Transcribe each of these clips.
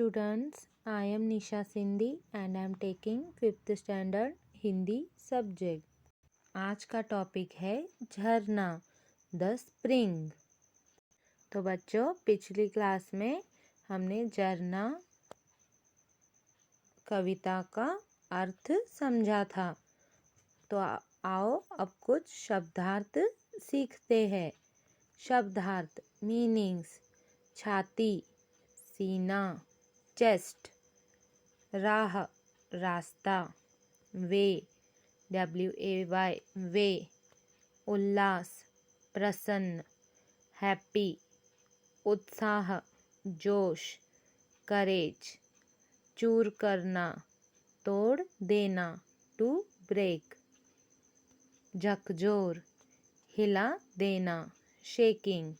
students, I am Nisha Sindhi and I am taking 5th standard Hindi subject. आज का topic है झरना, the spring. तो बच्चों, पिछली क्लास में हमने झरना कविता का अर्थ समझा था। तो आओ अब कुछ शब्दार्थ सीखते हैं। शब्दार्थ मीनिंग्स: छाती, सीना, चेस्ट, राह, रास्ता, वे, WAY, वे, उल्लास, प्रसन्न, हैप्पी, उत्साह, जोश, करेज, चूर करना, तोड़ देना, टू ब्रेक, झकझोर, हिला देना, शेकिंग,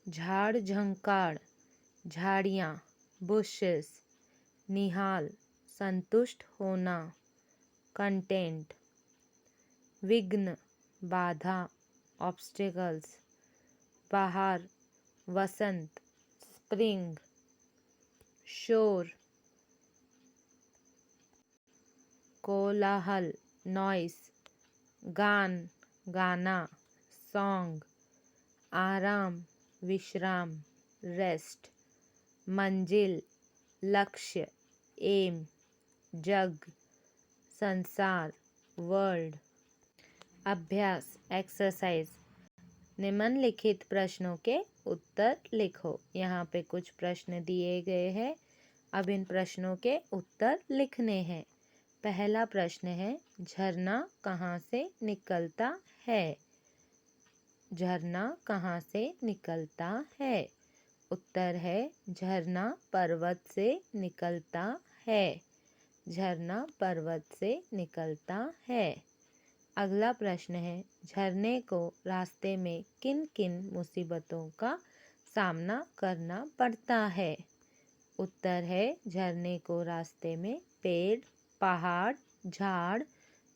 झाड़ झंकाड़, झाड़ियाँ, बुशेस, निहाल, संतुष्ट होना, कंटेंट, विघ्न, बाधा, ऑब्स्टिकल्स, बहार, वसंत, स्प्रिंग, शोर, कोलाहल, नॉइस, गान, गाना, सॉन्ग, आराम, विश्राम, रेस्ट, मंजिल, लक्ष्य, एम, जग, संसार, वर्ल्ड। अभ्यास, एक्सरसाइज। निम्नलिखित प्रश्नों के उत्तर लिखो। यहाँ पे कुछ प्रश्न दिए गए हैं। अब इन प्रश्नों के उत्तर लिखने हैं। पहला प्रश्न है, झरना कहाँ से निकलता है? झरना कहाँ से निकलता है? उत्तर है, झरना पर्वत से निकलता है। झरना पर्वत से निकलता है। अगला प्रश्न है, झरने को रास्ते में किन किन मुसीबतों का सामना करना पड़ता है? उत्तर है, झरने को रास्ते में पेड़, पहाड़, झाड़,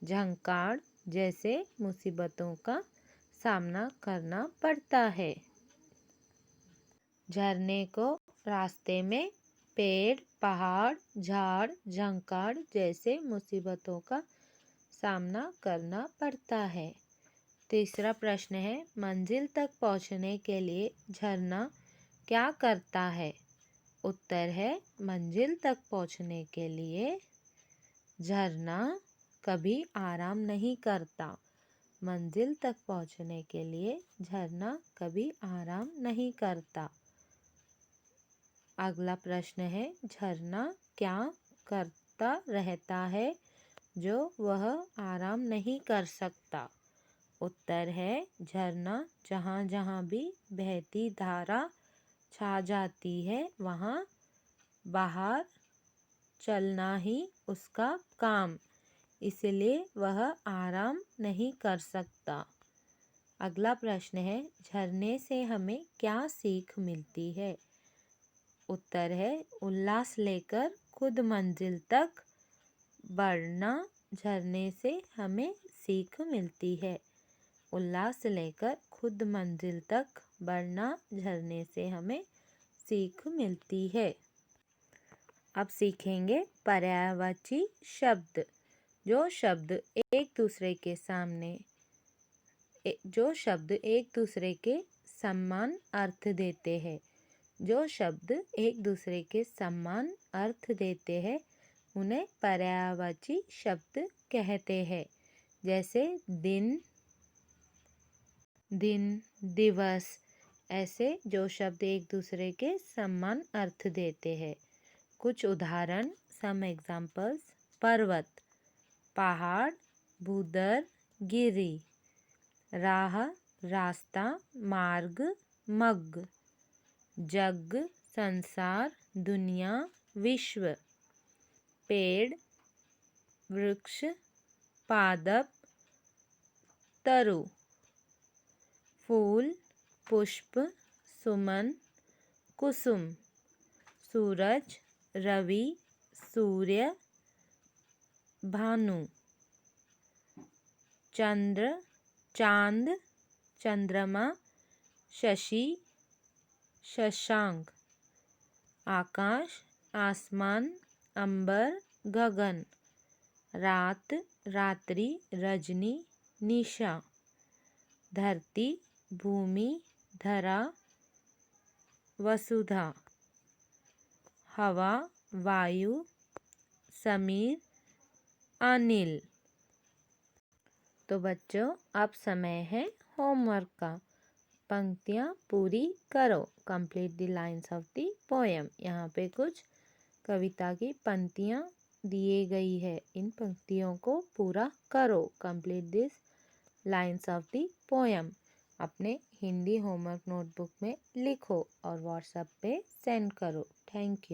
झंकाड़ जैसे मुसीबतों का सामना करना पड़ता है। झरने को रास्ते में पेड़, पहाड़, झाड़, झंकाड़ जैसे मुसीबतों का सामना करना पड़ता है। तीसरा प्रश्न है, मंजिल तक पहुंचने के लिए झरना क्या करता है? उत्तर है, मंजिल तक पहुंचने के लिए झरना कभी आराम नहीं करता। मंजिल तक पहुंचने के लिए झरना कभी आराम नहीं करता। अगला प्रश्न है, झरना क्या करता रहता है जो वह आराम नहीं कर सकता? उत्तर है, झरना जहाँ जहाँ भी बहती धारा छा जाती है वहाँ बाहर चलना ही उसका काम, इसलिए वह आराम नहीं कर सकता। अगला प्रश्न है, झरने से हमें क्या सीख मिलती है? उत्तर है, उल्लास लेकर खुद मंजिल तक बढ़ना झरने से हमें सीख मिलती है। उल्लास लेकर खुद मंजिल तक बढ़ना झरने से हमें सीख मिलती है। अब सीखेंगे पर्यायवाची शब्द। जो शब्द एक दूसरे के समान अर्थ देते हैं। जो शब्द एक दूसरे के समान अर्थ देते हैं उन्हें पर्यायवाची शब्द कहते हैं। जैसे दिन, दिवस, ऐसे जो शब्द एक दूसरे के समान अर्थ देते हैं। कुछ उदाहरण, सम एग्जाम्पल्स: पर्वत, पहाड़, भूदर, गिरी, राह, रास्ता, मार्ग, मग, जग, संसार, दुनिया, विश्व, पेड़, वृक्ष, पादप, तरु, फूल, पुष्प, सुमन, कुसुम, सूरज, रवि, सूर्य, भानु, चंद्र, चांद, चंद्रमा, शशि, शशांक। आकाश, आसमान, अंबर, गगन। रात, रात्रि, रजनी, निशा। धरती, भूमि, धरा, वसुधा। हवा, वायु, समीर, अनिल। तो बच्चों अब समय है होमवर्क का। पंक्तियाँ पूरी करो। Complete the lines of the poem. यहाँ पे कुछ कविता की पंक्तियाँ दिए गई है। इन पंक्तियों को पूरा करो। Complete this lines of the poem. अपने हिंदी होमवर्क नोटबुक में लिखो और व्हाट्सएप पे सेंड करो। Thank you.